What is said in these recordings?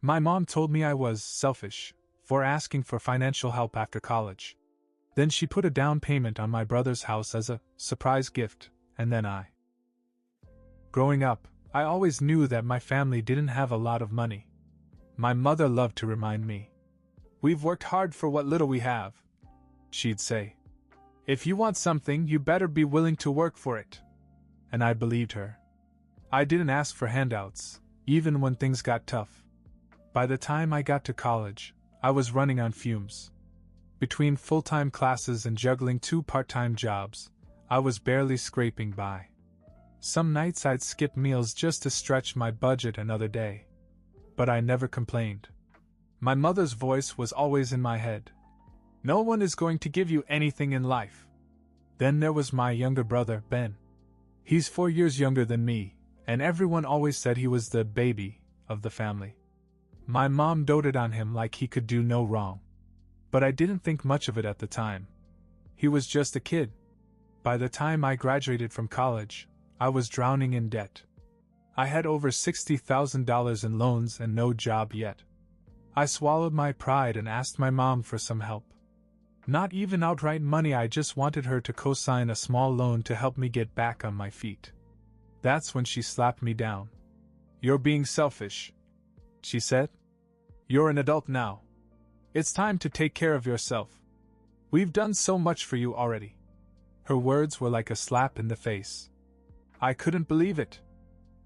My mom told me I was selfish for asking for financial help after college. Then she put a down payment on my brother's house as a surprise gift, and then Growing up, I always knew that my family didn't have a lot of money. My mother loved to remind me. "We've worked hard for what little we have," she'd say. "If you want something, you better be willing to work for it." And I believed her. I didn't ask for handouts, even when things got tough. By the time I got to college, I was running on fumes. Between full-time classes and juggling 2 part-time jobs, I was barely scraping by. Some nights I'd skip meals just to stretch my budget another day. But I never complained. My mother's voice was always in my head. "No one is going to give you anything in life." Then there was my younger brother, Ben. He's 4 years younger than me, and everyone always said he was the baby of the family. My mom doted on him like he could do no wrong. But I didn't think much of it at the time. He was just a kid. By the time I graduated from college, I was drowning in debt. I had over $60,000 in loans and no job yet. I swallowed my pride and asked my mom for some help. Not even outright money, I just wanted her to co-sign a small loan to help me get back on my feet. That's when she slapped me down. "You're being selfish," she said. "You're an adult now. It's time to take care of yourself. We've done so much for you already." Her words were like a slap in the face. I couldn't believe it.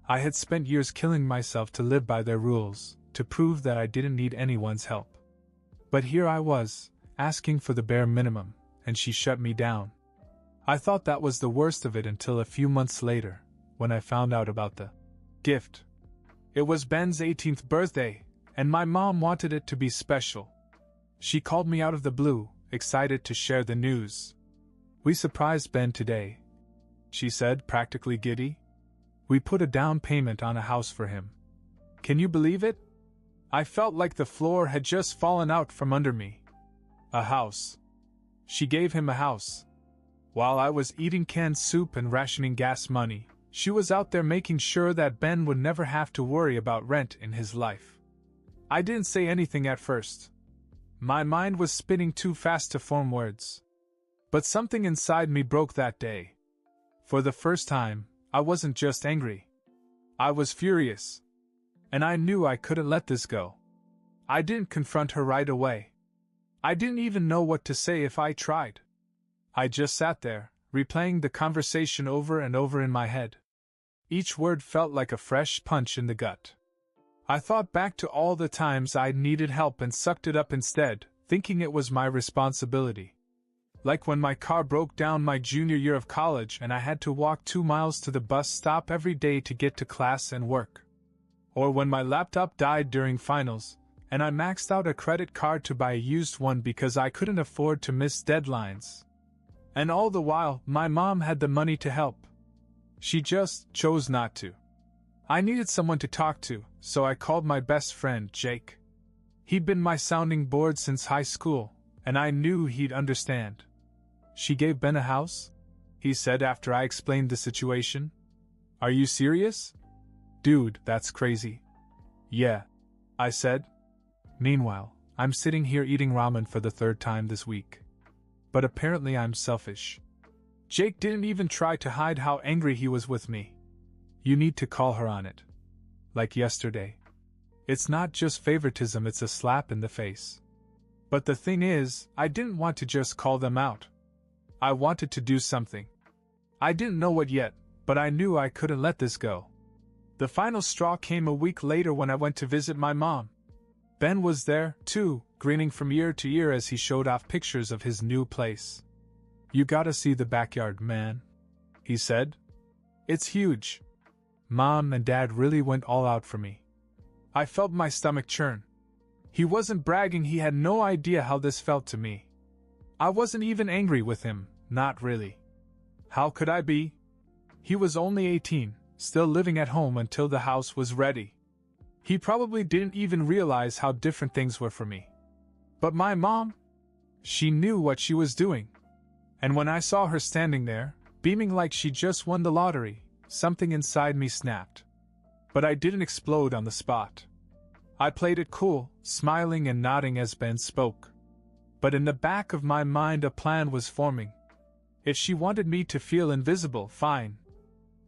I had spent years killing myself to live by their rules, to prove that I didn't need anyone's help. But here I was, asking for the bare minimum, and she shut me down. I thought that was the worst of it until a few months later, when I found out about the gift. It was Ben's 18th birthday, and my mom wanted it to be special. She called me out of the blue, excited to share the news. "We surprised Ben today," she said, practically giddy. "We put a down payment on a house for him. Can you believe it?" I felt like the floor had just fallen out from under me. A house. She gave him a house. While I was eating canned soup and rationing gas money, she was out there making sure that Ben would never have to worry about rent in his life. I didn't say anything at first. My mind was spinning too fast to form words. But something inside me broke that day. For the first time, I wasn't just angry. I was furious. And I knew I couldn't let this go. I didn't confront her right away. I didn't even know what to say if I tried. I just sat there, replaying the conversation over and over in my head. Each word felt like a fresh punch in the gut. I thought back to all the times I'd needed help and sucked it up instead, thinking it was my responsibility. Like when my car broke down my junior year of college and I had to walk 2 miles to the bus stop every day to get to class and work. Or when my laptop died during finals, and I maxed out a credit card to buy a used one because I couldn't afford to miss deadlines. And all the while, my mom had the money to help. She just chose not to. I needed someone to talk to, so I called my best friend, Jake. He'd been my sounding board since high school, and I knew he'd understand. "She gave Ben a house?" he said after I explained the situation. "Are you serious? Dude, that's crazy." "Yeah," I said. Meanwhile, I'm sitting here eating ramen for the 3rd time this week. But apparently I'm selfish. Jake didn't even try to hide how angry he was with me. "You need to call her on it. Like yesterday. It's not just favoritism, it's a slap in the face." But the thing is, I didn't want to just call them out. I wanted to do something. I didn't know what yet, but I knew I couldn't let this go. The final straw came a week later when I went to visit my mom. Ben was there, too, grinning from ear to ear as he showed off pictures of his new place. "You gotta see the backyard, man," he said. "It's huge." Mom and Dad really went all out for me. I felt my stomach churn. He wasn't bragging, he had no idea how this felt to me. I wasn't even angry with him, not really. How could I be? He was only 18, still living at home until the house was ready. He probably didn't even realize how different things were for me. But my mom? She knew what she was doing. And when I saw her standing there, beaming like she just won the lottery, something inside me snapped. But I didn't explode on the spot. I played it cool, smiling and nodding as Ben spoke. But in the back of my mind a plan was forming. If she wanted me to feel invisible, fine.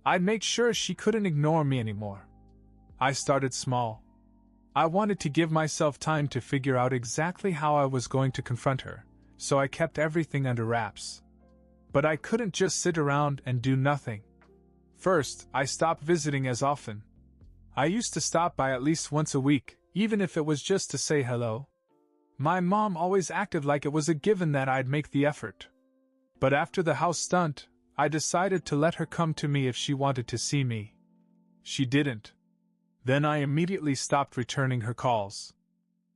I'd make sure she couldn't ignore me anymore. I started small. I wanted to give myself time to figure out exactly how I was going to confront her, so I kept everything under wraps. But I couldn't just sit around and do nothing. First, I stopped visiting as often. I used to stop by at least once a week, even if it was just to say hello. My mom always acted like it was a given that I'd make the effort. But after the house stunt, I decided to let her come to me if she wanted to see me. She didn't. Then I immediately stopped returning her calls.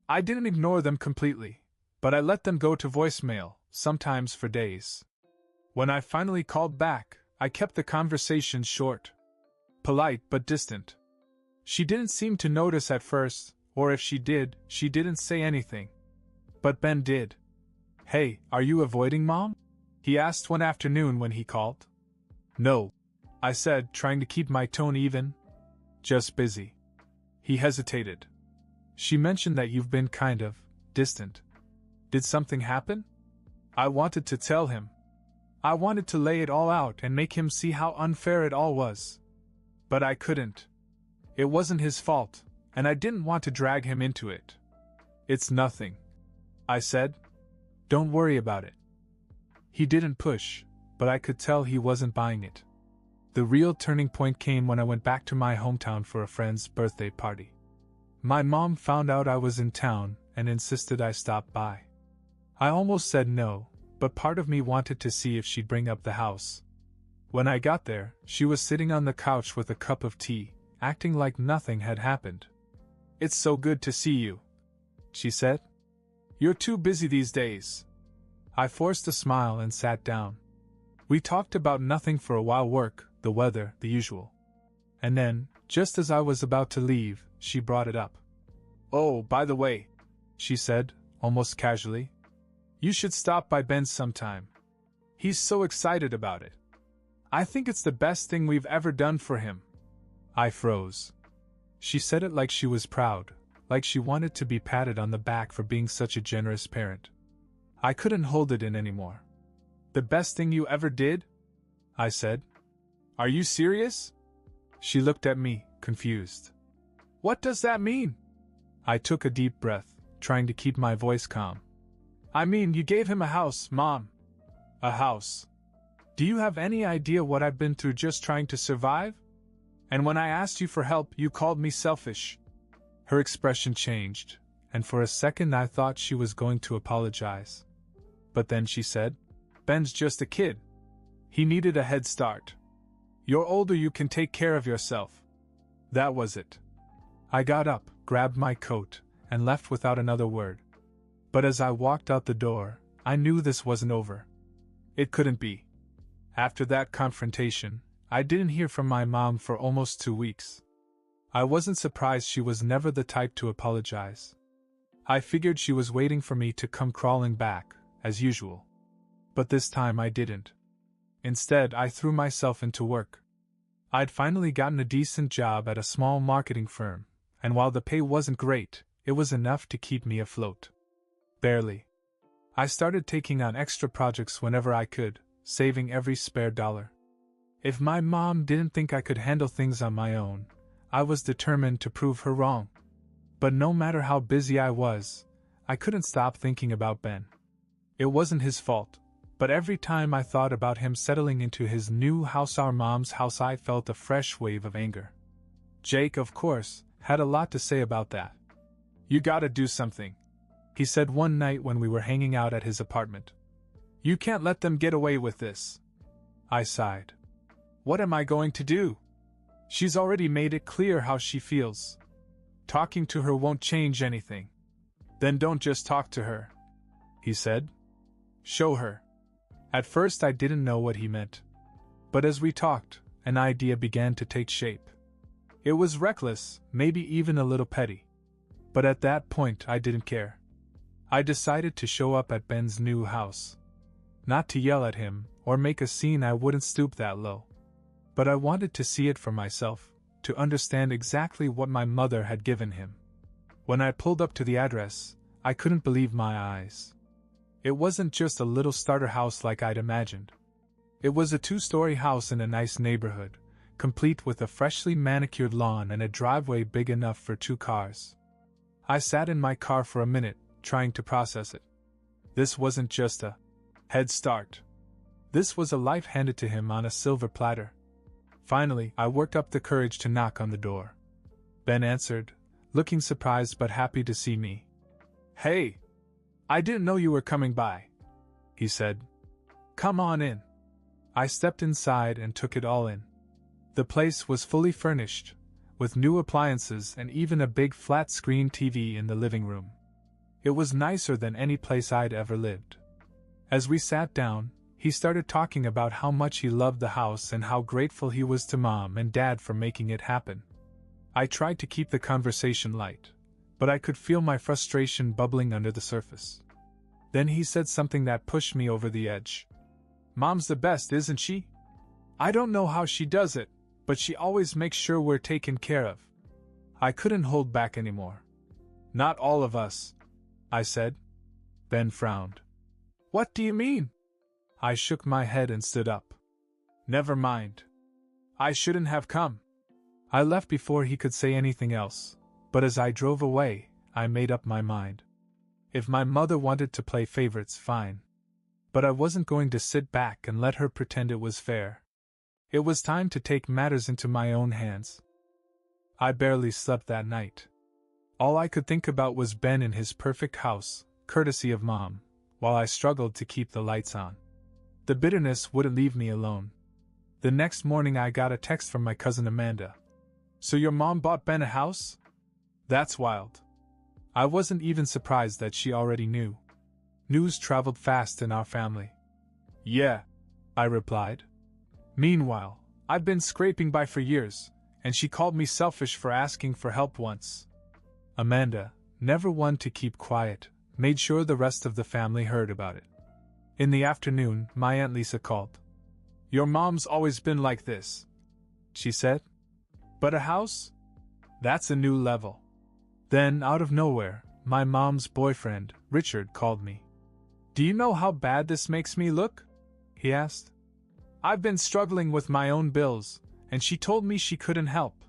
I didn't ignore them completely, but I let them go to voicemail, sometimes for days. When I finally called back, I kept the conversation short. Polite but distant. She didn't seem to notice at first, or if she did, she didn't say anything. But Ben did. "Hey, are you avoiding Mom?" he asked one afternoon when he called. "No," I said, trying to keep my tone even. "Just busy." He hesitated. "She mentioned that you've been kind of distant. Did something happen?" I wanted to tell him. I wanted to lay it all out and make him see how unfair it all was. But I couldn't. It wasn't his fault, and I didn't want to drag him into it. "It's nothing," I said. "Don't worry about it." He didn't push, but I could tell he wasn't buying it. The real turning point came when I went back to my hometown for a friend's birthday party. My mom found out I was in town and insisted I stop by. I almost said no, but part of me wanted to see if she'd bring up the house. When I got there, she was sitting on the couch with a cup of tea, acting like nothing had happened. "It's so good to see you," she said. "You're too busy these days." I forced a smile and sat down. We talked about nothing for a while: work, the weather, the usual. And then, just as I was about to leave, she brought it up. "Oh, by the way," she said, almost casually, "you should stop by Ben's sometime. He's so excited about it. I think it's the best thing we've ever done for him." I froze. She said it like she was proud, like she wanted to be patted on the back for being such a generous parent. I couldn't hold it in anymore. "The best thing you ever did?" I said. "Are you serious?" She looked at me, confused. "What does that mean?" I took a deep breath, trying to keep my voice calm. "I mean, you gave him a house, Mom." "A house? Do you have any idea what I've been through just trying to survive? And when I asked you for help, you called me selfish." Her expression changed, and for a second I thought she was going to apologize. But then she said, "Ben's just a kid. He needed a head start. You're older, you can take care of yourself." That was it. I got up, grabbed my coat, and left without another word. But as I walked out the door, I knew this wasn't over. It couldn't be. After that confrontation, I didn't hear from my mom for almost 2 weeks. I wasn't surprised. She was never the type to apologize. I figured she was waiting for me to come crawling back, as usual. But this time I didn't. Instead, I threw myself into work. I'd finally gotten a decent job at a small marketing firm, and while the pay wasn't great, it was enough to keep me afloat. Barely. I started taking on extra projects whenever I could, saving every spare dollar. If my mom didn't think I could handle things on my own, I was determined to prove her wrong. But no matter how busy I was, I couldn't stop thinking about Ben. It wasn't his fault, but every time I thought about him settling into his new house, our mom's house, I felt a fresh wave of anger. Jake, of course, had a lot to say about that. "You gotta do something," he said one night when we were hanging out at his apartment. "You can't let them get away with this." I sighed. "What am I going to do? She's already made it clear how she feels. Talking to her won't change anything." "Then don't just talk to her," he said. "Show her." At first I didn't know what he meant. But as we talked, an idea began to take shape. It was reckless, maybe even a little petty. But at that point I didn't care. I decided to show up at Ben's new house. Not to yell at him, or make a scene, I wouldn't stoop that low. But I wanted to see it for myself, to understand exactly what my mother had given him. When I pulled up to the address, I couldn't believe my eyes. It wasn't just a little starter house like I'd imagined. It was a 2-story house in a nice neighborhood, complete with a freshly manicured lawn and a driveway big enough for 2 cars. I sat in my car for a minute, trying to process it. This wasn't just a head start. This was a life handed to him on a silver platter. Finally, I worked up the courage to knock on the door. Ben answered, looking surprised but happy to see me. "Hey! I didn't know you were coming by," he said. "Come on in." I stepped inside and took it all in. The place was fully furnished, with new appliances and even a big flat-screen TV in the living room. It was nicer than any place I'd ever lived. As we sat down, he started talking about how much he loved the house and how grateful he was to Mom and Dad for making it happen. I tried to keep the conversation light, but I could feel my frustration bubbling under the surface. Then he said something that pushed me over the edge. "Mom's the best, isn't she? I don't know how she does it, but she always makes sure we're taken care of." I couldn't hold back anymore. "Not all of us," I said. Ben frowned. "What do you mean?" I shook my head and stood up. "Never mind. I shouldn't have come." I left before he could say anything else, but as I drove away, I made up my mind. If my mother wanted to play favorites, fine. But I wasn't going to sit back and let her pretend it was fair. It was time to take matters into my own hands. I barely slept that night. All I could think about was Ben in his perfect house, courtesy of Mom, while I struggled to keep the lights on. The bitterness wouldn't leave me alone. The next morning I got a text from my cousin Amanda. "So your mom bought Ben a house? That's wild." I wasn't even surprised that she already knew. News traveled fast in our family. "Yeah," I replied. Meanwhile, I'd been scraping by for years, and she called me selfish for asking for help once. Amanda, never one to keep quiet, made sure the rest of the family heard about it. In the afternoon, my Aunt Lisa called. "Your mom's always been like this," she said. "But a house? That's a new level." Then, out of nowhere, my mom's boyfriend, Richard, called me. "Do you know how bad this makes me look?" he asked. "I've been struggling with my own bills, and she told me she couldn't help.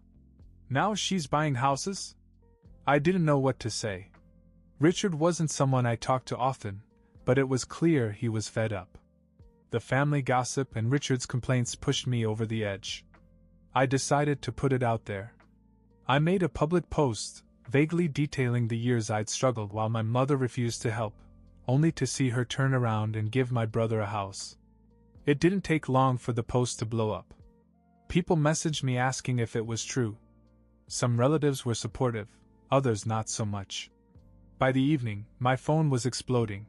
Now she's buying houses?" I didn't know what to say. Richard wasn't someone I talked to often, but it was clear he was fed up. The family gossip and Richard's complaints pushed me over the edge. I decided to put it out there. I made a public post, vaguely detailing the years I'd struggled while my mother refused to help, only to see her turn around and give my brother a house. It didn't take long for the post to blow up. People messaged me asking if it was true. Some relatives were supportive, others not so much. By the evening, my phone was exploding.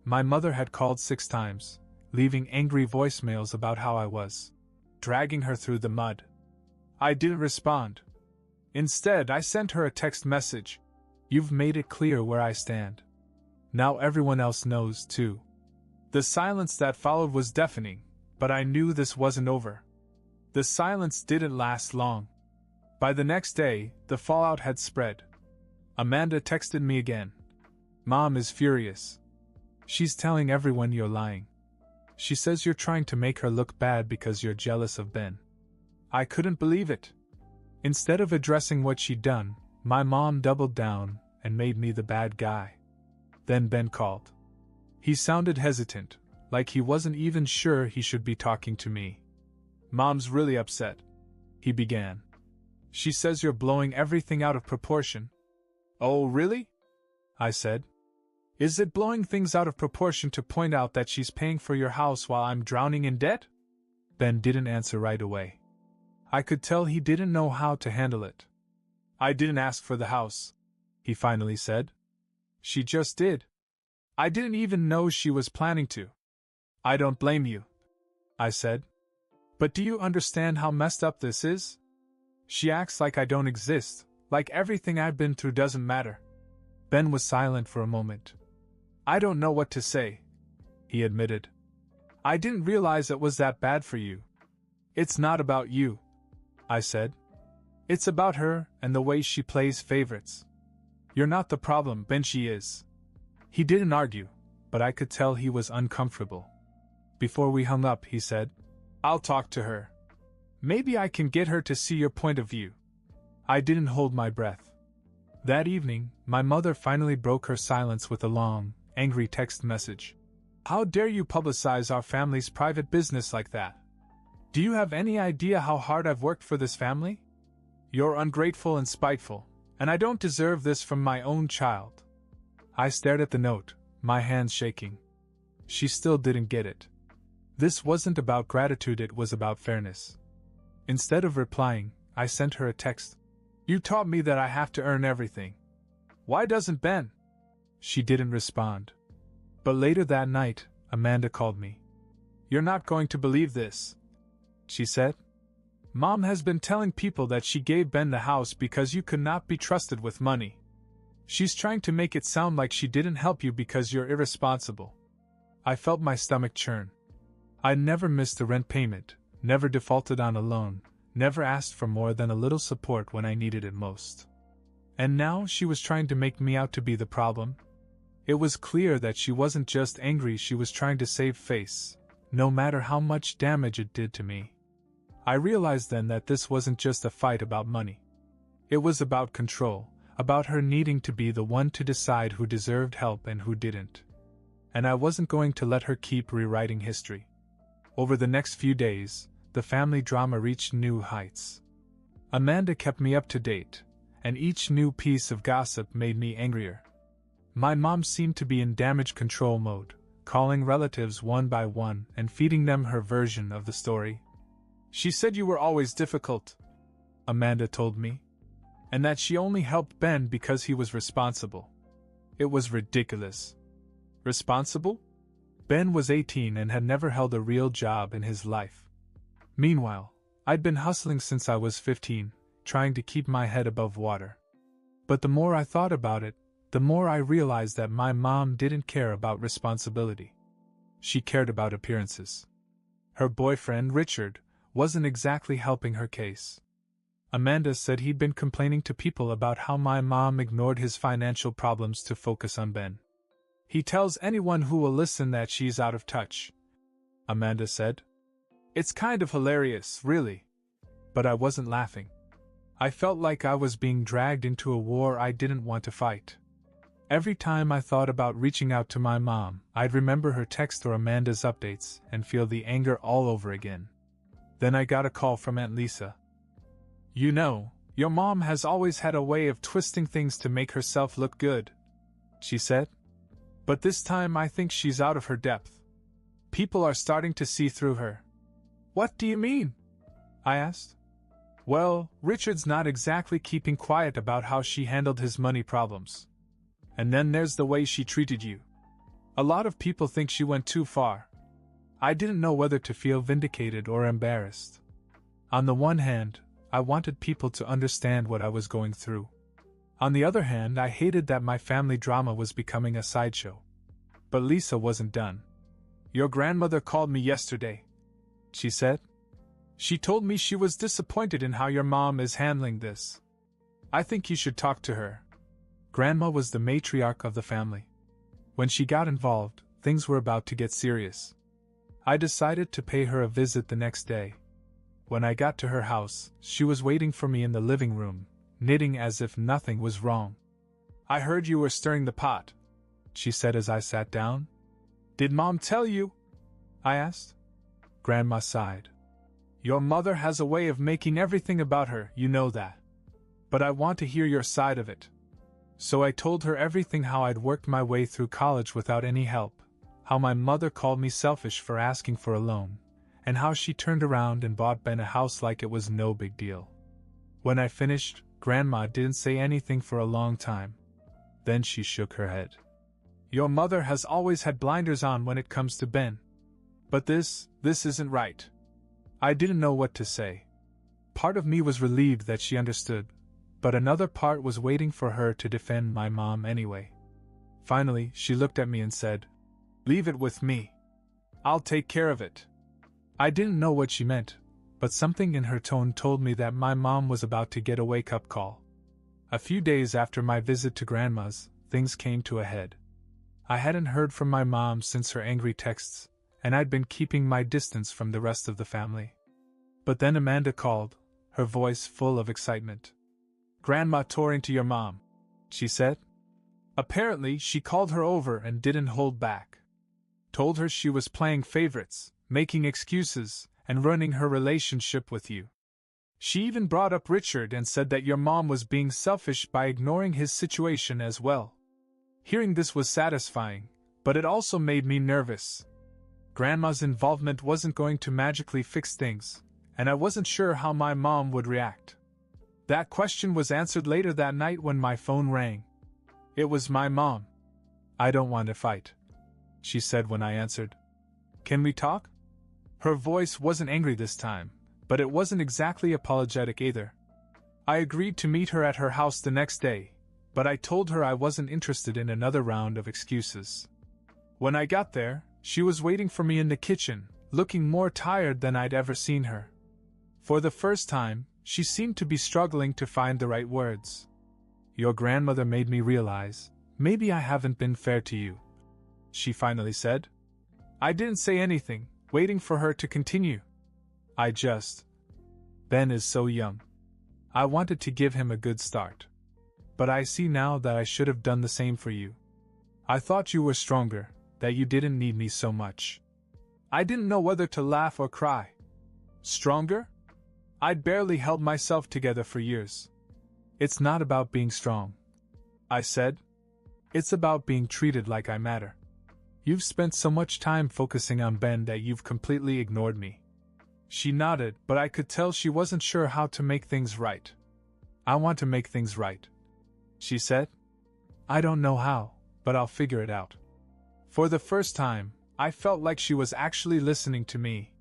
My mother had called 6 times, leaving angry voicemails about how I was dragging her through the mud. I didn't respond. Instead, I sent her a text message. "You've made it clear where I stand. Now everyone else knows, too." The silence that followed was deafening, but I knew this wasn't over. The silence didn't last long. By the next day, the fallout had spread. Amanda texted me again. "Mom is furious. She's telling everyone you're lying. She says you're trying to make her look bad because you're jealous of Ben." I couldn't believe it. Instead of addressing what she'd done, my mom doubled down and made me the bad guy. Then Ben called. He sounded hesitant, like he wasn't even sure he should be talking to me. "Mom's really upset," he began. "She says you're blowing everything out of proportion." "Oh, really?" I said. "Is it blowing things out of proportion to point out that she's paying for your house while I'm drowning in debt?" Ben didn't answer right away. I could tell he didn't know how to handle it. "I didn't ask for the house," he finally said. "She just did. I didn't even know she was planning to." "I don't blame you," I said. "But do you understand how messed up this is? She acts like I don't exist, like everything I've been through doesn't matter." Ben was silent for a moment. "I don't know what to say," he admitted. "I didn't realize it was that bad for you." "It's not about you," I said. "It's about her and the way she plays favorites. You're not the problem, Ben, she is. He didn't argue, but I could tell he was uncomfortable. Before we hung up, he said, I'll talk to her. Maybe I can get her to see your point of view. I didn't hold my breath. That evening, my mother finally broke her silence with a long, angry text message. How dare you publicize our family's private business like that? Do you have any idea how hard I've worked for this family? You're ungrateful and spiteful, and I don't deserve this from my own child. I stared at the note, my hands shaking. She still didn't get it. This wasn't about gratitude, it was about fairness. Instead of replying, I sent her a text. You taught me that I have to earn everything. Why doesn't Ben? She didn't respond. But later that night, Amanda called me. You're not going to believe this, she said. Mom has been telling people that she gave Ben the house because you could not be trusted with money. She's trying to make it sound like she didn't help you because you're irresponsible. I felt my stomach churn. I'd never missed a rent payment, never defaulted on a loan, never asked for more than a little support when I needed it most. And now she was trying to make me out to be the problem. It was clear that she wasn't just angry, she was trying to save face, no matter how much damage it did to me. I realized then that this wasn't just a fight about money. It was about control, about her needing to be the one to decide who deserved help and who didn't. And I wasn't going to let her keep rewriting history. Over the next few days, the family drama reached new heights. Amanda kept me up to date, and each new piece of gossip made me angrier. My mom seemed to be in damage control mode, calling relatives one by one and feeding them her version of the story. She said you were always difficult, Amanda told me, and that she only helped Ben because he was responsible. It was ridiculous. Responsible? Ben was 18 and had never held a real job in his life. Meanwhile, I'd been hustling since I was 15, trying to keep my head above water. But the more I thought about it, the more I realized that my mom didn't care about responsibility. She cared about appearances. Her boyfriend, Richard, wasn't exactly helping her case. Amanda said he'd been complaining to people about how my mom ignored his financial problems to focus on Ben. He tells anyone who will listen that she's out of touch, Amanda said. It's kind of hilarious, really. But I wasn't laughing. I felt like I was being dragged into a war I didn't want to fight. Every time I thought about reaching out to my mom, I'd remember her text or Amanda's updates and feel the anger all over again. Then I got a call from Aunt Lisa. You know, your mom has always had a way of twisting things to make herself look good, she said. But this time I think she's out of her depth. People are starting to see through her. What do you mean? I asked. Well, Richard's not exactly keeping quiet about how she handled his money problems. And then there's the way she treated you. A lot of people think she went too far. I didn't know whether to feel vindicated or embarrassed. On the one hand, I wanted people to understand what I was going through. On the other hand, I hated that my family drama was becoming a sideshow. But Lisa wasn't done. Your grandmother called me yesterday, she said. She told me she was disappointed in how your mom is handling this. I think you should talk to her. Grandma was the matriarch of the family. When she got involved, things were about to get serious. I decided to pay her a visit the next day. When I got to her house, she was waiting for me in the living room, knitting as if nothing was wrong. I heard you were stirring the pot, she said as I sat down. Did Mom tell you? I asked. Grandma sighed. Your mother has a way of making everything about her, you know that. But I want to hear your side of it. So I told her everything, how I'd worked my way through college without any help, how my mother called me selfish for asking for a loan, and how she turned around and bought Ben a house like it was no big deal. When I finished, Grandma didn't say anything for a long time. Then she shook her head. Your mother has always had blinders on when it comes to Ben. But this isn't right. I didn't know what to say. Part of me was relieved that she understood, but another part was waiting for her to defend my mom anyway. Finally, she looked at me and said, Leave it with me. I'll take care of it. I didn't know what she meant, but something in her tone told me that my mom was about to get a wake-up call. A few days after my visit to Grandma's, things came to a head. I hadn't heard from my mom since her angry texts, and I'd been keeping my distance from the rest of the family. But then Amanda called, her voice full of excitement. "Grandma tore into your mom," she said. "Apparently, she called her over and didn't hold back. Told her she was playing favorites, making excuses, and ruining her relationship with you. She even brought up Richard and said that your mom was being selfish by ignoring his situation as well." Hearing this was satisfying, but it also made me nervous. Grandma's involvement wasn't going to magically fix things, and I wasn't sure how my mom would react. That question was answered later that night when my phone rang. It was my mom. "I don't want to fight," she said when I answered. "Can we talk?" Her voice wasn't angry this time, but it wasn't exactly apologetic either. I agreed to meet her at her house the next day, but I told her I wasn't interested in another round of excuses. When I got there, she was waiting for me in the kitchen, looking more tired than I'd ever seen her. For the first time, she seemed to be struggling to find the right words. "Your grandmother made me realize, maybe I haven't been fair to you," she finally said. I didn't say anything, waiting for her to continue. Ben is so young. I wanted to give him a good start. But I see now that I should have done the same for you. I thought you were stronger, that you didn't need me so much. I didn't know whether to laugh or cry. Stronger? I'd barely held myself together for years. "It's not about being strong," I said. "It's about being treated like I matter. You've spent so much time focusing on Ben that you've completely ignored me." She nodded, but I could tell she wasn't sure how to make things right. "I want to make things right," she said. "I don't know how, but I'll figure it out." For the first time, I felt like she was actually listening to me.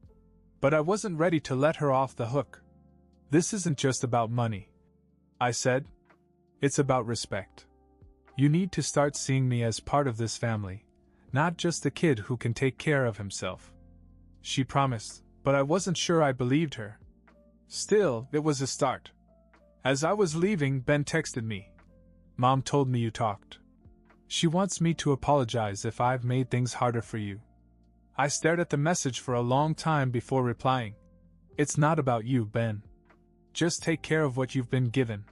But I wasn't ready to let her off the hook. "This isn't just about money," I said. "It's about respect. You need to start seeing me as part of this family, not just a kid who can take care of himself." She promised, but I wasn't sure I believed her. Still, it was a start. As I was leaving, Ben texted me. "Mom told me you talked. She wants me to apologize if I've made things harder for you." I stared at the message for a long time before replying. "It's not about you, Ben. Just take care of what you've been given."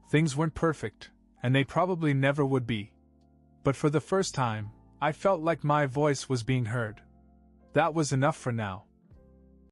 Things weren't perfect, and they probably never would be. But for the first time, I felt like my voice was being heard. That was enough for now.